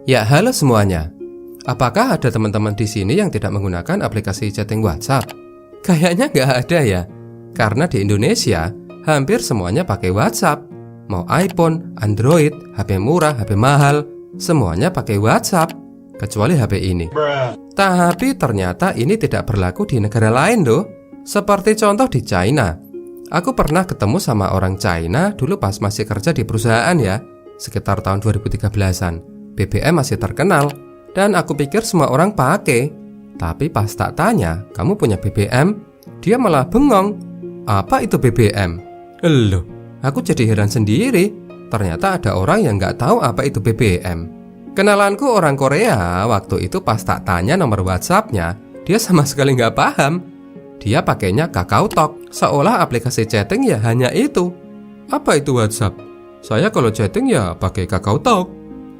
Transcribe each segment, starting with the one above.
Ya, halo semuanya. Apakah ada teman-teman di sini yang tidak menggunakan aplikasi chatting WhatsApp? Kayaknya nggak ada ya. Karena di Indonesia, hampir semuanya pakai WhatsApp. Mau iPhone, Android, HP murah, HP mahal, semuanya pakai WhatsApp. Kecuali HP ini. Tapi ternyata ini tidak berlaku di negara lain loh. Seperti contoh di China. Aku pernah ketemu sama orang China dulu pas masih kerja di perusahaan ya. Sekitar tahun 2013-an. BBM masih terkenal, dan aku pikir semua orang pakai. Tapi pas tak tanya, kamu punya BBM? Dia malah bengong. Apa itu BBM? Loh, aku jadi heran sendiri. Ternyata ada orang yang nggak tahu apa itu BBM. Kenalanku orang Korea, waktu itu pas tak tanya nomor WhatsApp-nya, dia sama sekali nggak paham. Dia pakainya KakaoTalk, seolah aplikasi chatting ya hanya itu. Apa itu WhatsApp? Saya kalau chatting ya pakai KakaoTalk.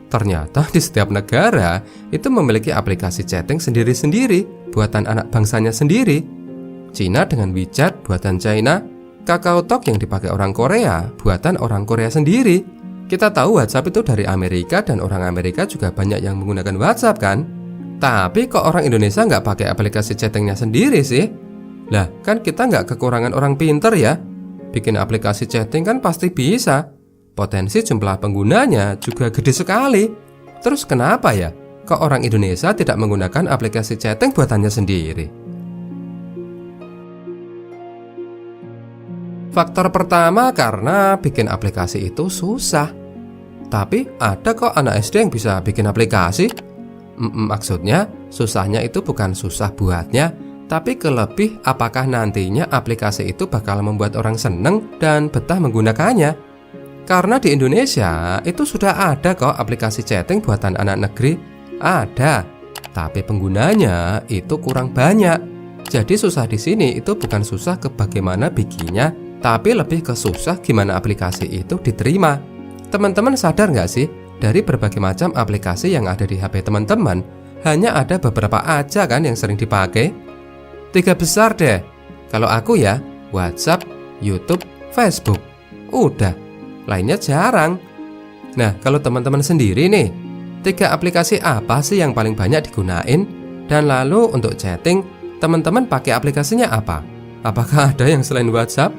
Ternyata di setiap negara itu memiliki aplikasi chatting sendiri-sendiri, buatan anak bangsanya sendiri. Cina dengan WeChat buatan China, KakaoTalk yang dipakai orang Korea buatan orang Korea sendiri. Kita tahu WhatsApp itu dari Amerika dan orang Amerika juga banyak yang menggunakan WhatsApp kan? Tapi kok orang Indonesia nggak pakai aplikasi chattingnya sendiri sih? Lah kan kita nggak kekurangan orang pinter ya? Bikin aplikasi chatting kan pasti bisa. Potensi jumlah penggunanya juga gede sekali. Terus kenapa ya? Kok orang Indonesia tidak menggunakan aplikasi chatting buatannya sendiri? Faktor pertama karena bikin aplikasi itu susah. Tapi ada kok anak SD yang bisa bikin aplikasi. Maksudnya susahnya itu bukan susah buatnya, tapi kelebih apakah nantinya aplikasi itu bakal membuat orang seneng dan betah menggunakannya. Karena di Indonesia itu sudah ada kok aplikasi chatting buatan anak negeri. Ada, tapi penggunanya itu kurang banyak. Jadi susah di sini itu bukan susah ke bagaimana bikinnya, tapi lebih ke susah gimana aplikasi itu diterima. Teman-teman sadar nggak sih? Dari berbagai macam aplikasi yang ada di HP teman-teman, hanya ada beberapa aja kan yang sering dipakai. 3 besar deh. Kalau aku ya, WhatsApp, YouTube, Facebook. Udah. Lainnya jarang. Nah, kalau teman-teman sendiri nih, 3 aplikasi apa sih yang paling banyak digunain? Dan lalu untuk chatting, teman-teman pakai aplikasinya apa? Apakah ada yang selain WhatsApp?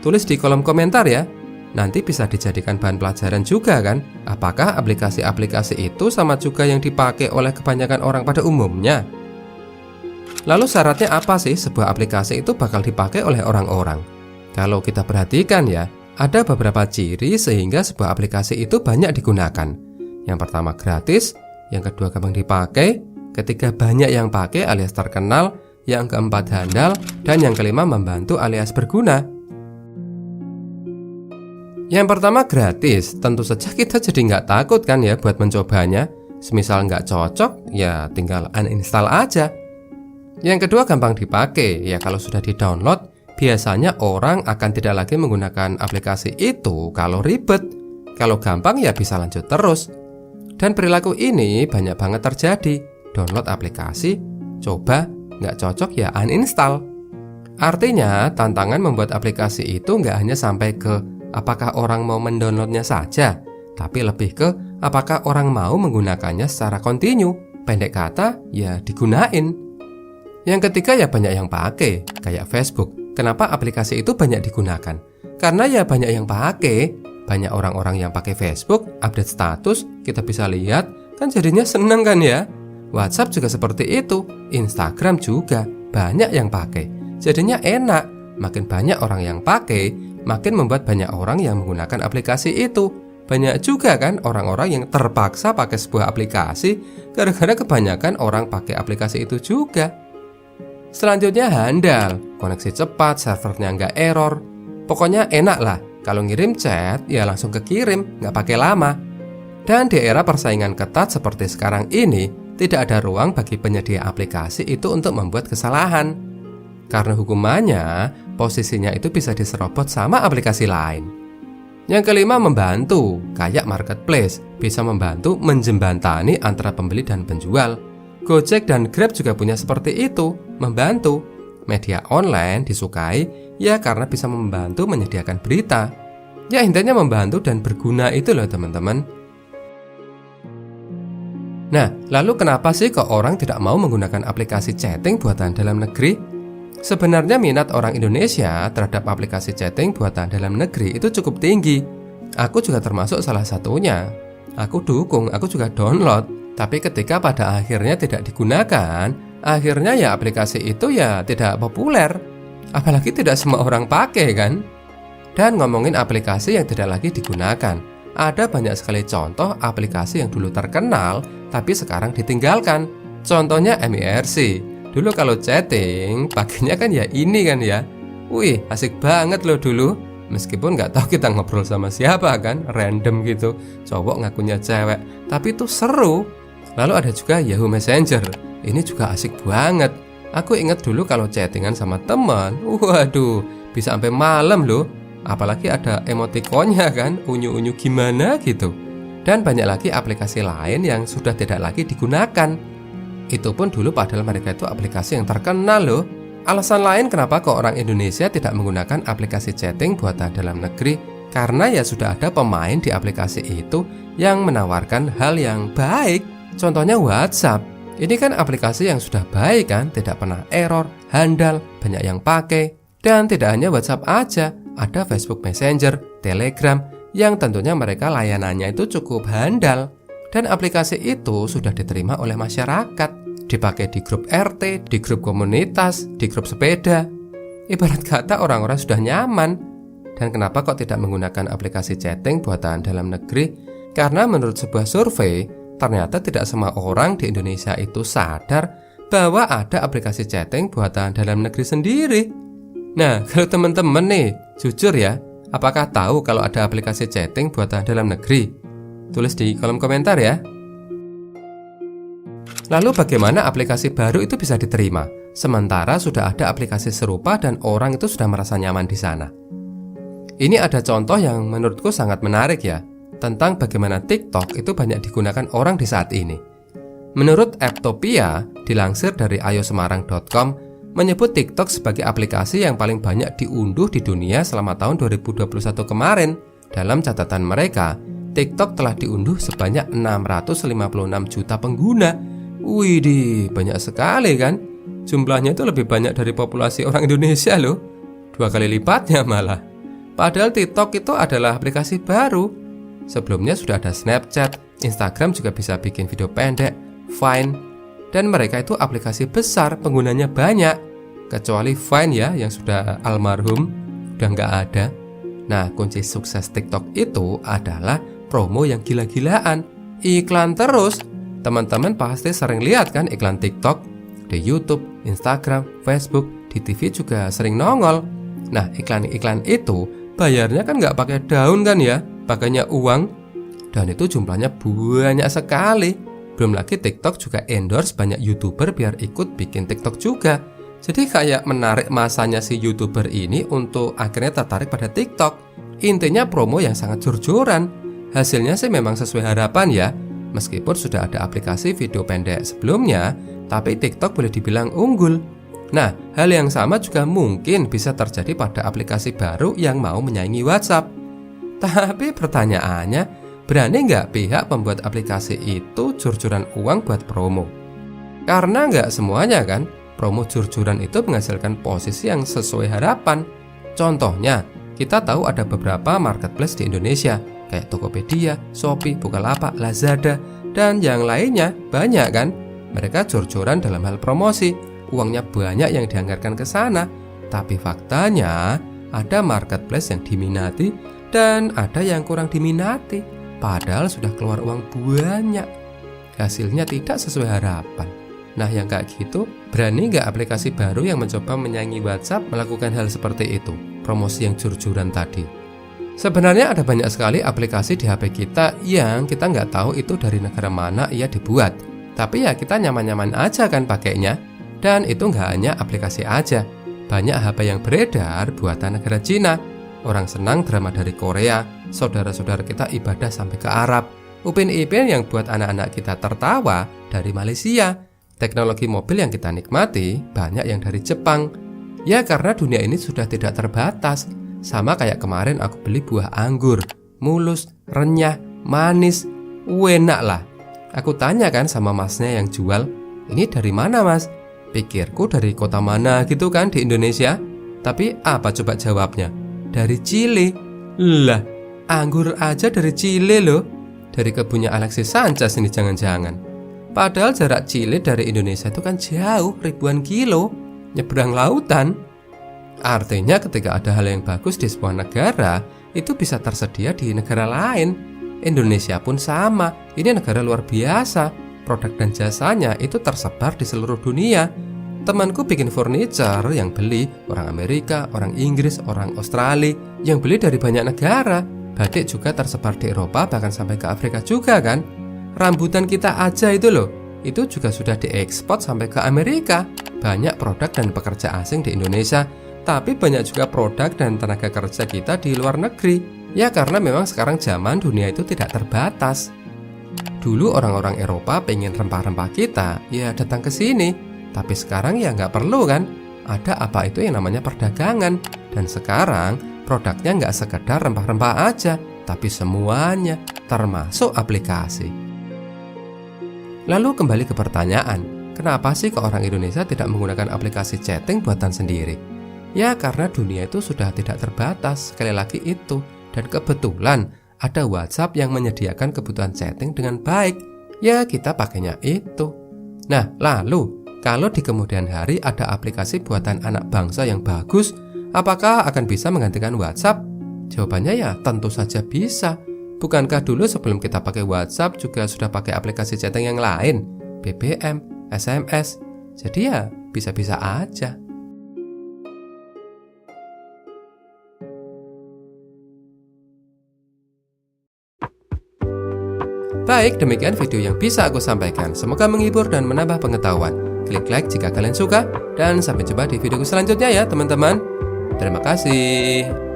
Tulis di kolom komentar ya. Nanti bisa dijadikan bahan pelajaran juga kan? Apakah aplikasi-aplikasi itu sama juga yang dipakai oleh kebanyakan orang pada umumnya? Lalu syaratnya apa sih sebuah aplikasi itu bakal dipakai oleh orang-orang? Kalau kita perhatikan ya, ada beberapa ciri sehingga sebuah aplikasi itu banyak digunakan. Yang pertama gratis, yang kedua gampang dipakai, ketiga banyak yang pakai alias terkenal, yang keempat handal, dan yang kelima membantu alias berguna. Yang pertama gratis, tentu saja kita jadi nggak takut kan ya buat mencobanya. Semisal nggak cocok, ya tinggal uninstall aja. Yang kedua gampang dipakai, ya kalau sudah di-download, biasanya orang akan tidak lagi menggunakan aplikasi itu kalau ribet. Kalau gampang ya bisa lanjut terus. Dan perilaku ini banyak banget terjadi. Download aplikasi, coba, nggak cocok ya uninstall. Artinya tantangan membuat aplikasi itu nggak hanya sampai ke apakah orang mau mendownloadnya saja, tapi lebih ke apakah orang mau menggunakannya secara kontinu. Pendek kata ya digunain. Yang ketiga ya banyak yang pakai, kayak Facebook. Kenapa aplikasi itu banyak digunakan? Karena ya banyak yang pakai. Banyak orang-orang yang pakai Facebook, update status, kita bisa lihat, kan jadinya seneng kan ya? WhatsApp juga seperti itu, Instagram juga, banyak yang pakai. Jadinya enak, makin banyak orang yang pakai, makin membuat banyak orang yang menggunakan aplikasi itu. Banyak juga kan orang-orang yang terpaksa pakai sebuah aplikasi, gara-gara kebanyakan orang pakai aplikasi itu juga. Selanjutnya handal, koneksi cepat, servernya nggak error. Pokoknya enak lah, kalau ngirim chat ya langsung kekirim, nggak pakai lama. Dan di era persaingan ketat seperti sekarang ini, tidak ada ruang bagi penyedia aplikasi itu untuk membuat kesalahan. Karena hukumannya, posisinya itu bisa diserobot sama aplikasi lain. Yang kelima membantu, kayak marketplace, bisa membantu menjembatani antara pembeli dan penjual. Gojek dan Grab juga punya seperti itu, membantu. Media online disukai ya karena bisa membantu menyediakan berita. Ya intinya membantu dan berguna itu loh teman-teman. Nah, lalu kenapa sih kok orang tidak mau menggunakan aplikasi chatting buatan dalam negeri? Sebenarnya minat orang Indonesia terhadap aplikasi chatting buatan dalam negeri itu cukup tinggi. Aku juga termasuk salah satunya. Aku dukung, aku juga download. Tapi ketika pada akhirnya tidak digunakan, akhirnya ya aplikasi itu ya tidak populer. Apalagi tidak semua orang pakai kan? Dan ngomongin aplikasi yang tidak lagi digunakan, ada banyak sekali contoh aplikasi yang dulu terkenal tapi sekarang ditinggalkan. Contohnya MIRC. Dulu kalau chatting, pakainya kan ya ini kan ya. Wih, asik banget loh dulu. Meskipun nggak tahu kita ngobrol sama siapa kan, random gitu. Cowok ngakunya cewek, tapi itu seru. Lalu ada juga Yahoo Messenger. Ini juga asik banget. Aku inget dulu kalau chattingan sama teman, waduh, bisa sampai malam loh. Apalagi ada emotikonnya kan, unyu-unyu gimana gitu. Dan banyak lagi aplikasi lain yang sudah tidak lagi digunakan. Itu pun dulu padahal mereka itu aplikasi yang terkenal loh. Alasan lain kenapa kok orang Indonesia tidak menggunakan aplikasi chatting buatan dalam negeri, karena ya sudah ada pemain di aplikasi itu yang menawarkan hal yang baik. Contohnya WhatsApp. Ini kan aplikasi yang sudah baik kan, tidak pernah error, handal, banyak yang pakai. Dan tidak hanya WhatsApp aja, ada Facebook Messenger, Telegram, yang tentunya mereka layanannya itu cukup handal. Dan aplikasi itu sudah diterima oleh masyarakat, dipakai di grup RT, di grup komunitas, di grup sepeda. Ibarat kata orang-orang sudah nyaman. Dan kenapa kok tidak menggunakan aplikasi chatting buatan dalam negeri? Karena menurut sebuah survei, ternyata tidak semua orang di Indonesia itu sadar bahwa ada aplikasi chatting buatan dalam negeri sendiri. Nah, kalau teman-teman nih, jujur ya, apakah tahu kalau ada aplikasi chatting buatan dalam negeri? Tulis di kolom komentar ya. Lalu bagaimana aplikasi baru itu bisa diterima, sementara sudah ada aplikasi serupa dan orang itu sudah merasa nyaman di sana? Ini ada contoh yang menurutku sangat menarik ya, tentang bagaimana TikTok itu banyak digunakan orang di saat ini. Menurut Apptopia, dilansir dari ayosemarang.com, menyebut TikTok sebagai aplikasi yang paling banyak diunduh di dunia selama tahun 2021 kemarin. Dalam catatan mereka, TikTok telah diunduh sebanyak 656 juta pengguna. Widih, banyak sekali kan? Jumlahnya itu lebih banyak dari populasi orang Indonesia loh. 2 kali lipatnya malah. Padahal TikTok itu adalah aplikasi baru. Sebelumnya sudah ada Snapchat, Instagram juga bisa bikin video pendek, Vine. Dan mereka itu aplikasi besar, penggunanya banyak. Kecuali Vine ya, yang sudah almarhum, udah nggak ada. Nah, kunci sukses TikTok itu adalah promo yang gila-gilaan, iklan terus. Teman-teman pasti sering lihat kan iklan TikTok di YouTube, Instagram, Facebook, di TV juga sering nongol. Nah, iklan-iklan itu bayarnya kan nggak pakai daun kan ya, pakainya uang. Dan itu jumlahnya banyak sekali. Belum lagi TikTok juga endorse banyak YouTuber biar ikut bikin TikTok juga. Jadi kayak menarik masanya si YouTuber ini untuk akhirnya tertarik pada TikTok. Intinya promo yang sangat jor-joran. Hasilnya sih memang sesuai harapan ya. Meskipun sudah ada aplikasi video pendek sebelumnya, tapi TikTok boleh dibilang unggul. Nah, hal yang sama juga mungkin bisa terjadi pada aplikasi baru yang mau menyaingi WhatsApp. Tapi pertanyaannya, berani nggak pihak pembuat aplikasi itu jor-joran uang buat promo? Karena nggak semuanya kan, promo jor-joran itu menghasilkan posisi yang sesuai harapan. Contohnya, kita tahu ada beberapa marketplace di Indonesia, kayak Tokopedia, Shopee, Bukalapak, Lazada, dan yang lainnya banyak kan. Mereka jor-joran dalam hal promosi, uangnya banyak yang dianggarkan ke sana. Tapi faktanya ada marketplace yang diminati dan ada yang kurang diminati, padahal sudah keluar uang banyak. Hasilnya tidak sesuai harapan. Nah, yang kayak gitu, berani nggak aplikasi baru yang mencoba menyaingi WhatsApp melakukan hal seperti itu, promosi yang jor-joran tadi? Sebenarnya ada banyak sekali aplikasi di HP kita yang kita nggak tahu itu dari negara mana ia dibuat. Tapi ya kita nyaman-nyaman aja kan pakainya. Dan itu nggak hanya aplikasi aja. Banyak HP yang beredar buatan negara Cina. Orang senang drama dari Korea, saudara-saudara kita ibadah sampai ke Arab. Upin Ipin yang buat anak-anak kita tertawa dari Malaysia. Teknologi mobil yang kita nikmati banyak yang dari Jepang. Ya karena dunia ini sudah tidak terbatas. Sama kayak kemarin aku beli buah anggur, mulus, renyah, manis, enak lah. Aku tanya kan sama masnya yang jual, "Ini dari mana mas?" Pikirku dari kota mana gitu kan di Indonesia. Tapi apa coba jawabnya? Dari Chile. Lah, anggur aja dari Chile loh. Dari kebunnya Alexis Sanchez ini jangan-jangan. Padahal jarak Chile dari Indonesia itu kan jauh, ribuan kilo, nyebrang lautan. Artinya ketika ada hal yang bagus di sebuah negara, itu bisa tersedia di negara lain. Indonesia pun sama, ini negara luar biasa. Produk dan jasanya itu tersebar di seluruh dunia. Temanku bikin furniture, yang beli orang Amerika, orang Inggris, orang Australia, yang beli dari banyak negara. Batik juga tersebar di Eropa, bahkan sampai ke Afrika juga kan. Rambutan kita aja itu loh, itu juga sudah diekspor sampai ke Amerika. Banyak produk dan pekerja asing di Indonesia, tapi banyak juga produk dan tenaga kerja kita di luar negeri. Ya karena memang sekarang zaman dunia itu tidak terbatas. Dulu orang-orang Eropa pengen rempah-rempah kita, ya datang ke sini. Tapi sekarang ya nggak perlu kan. Ada apa itu yang namanya perdagangan. Dan sekarang produknya nggak sekedar rempah-rempah aja, tapi semuanya, termasuk aplikasi. Lalu kembali ke pertanyaan, kenapa sih kok orang Indonesia tidak menggunakan aplikasi chatting buatan sendiri? Ya karena dunia itu sudah tidak terbatas, sekali lagi itu. Dan kebetulan ada WhatsApp yang menyediakan kebutuhan chatting dengan baik. Ya kita pakainya itu. Nah lalu, kalau di kemudian hari ada aplikasi buatan anak bangsa yang bagus, apakah akan bisa menggantikan WhatsApp? Jawabannya ya tentu saja bisa. Bukankah dulu sebelum kita pakai WhatsApp juga sudah pakai aplikasi chatting yang lain, BBM, SMS. Jadi ya bisa-bisa aja. Baik, demikian video yang bisa aku sampaikan. Semoga menghibur dan menambah pengetahuan. Klik like jika kalian suka, dan sampai jumpa di videoku selanjutnya ya teman-teman. Terima kasih.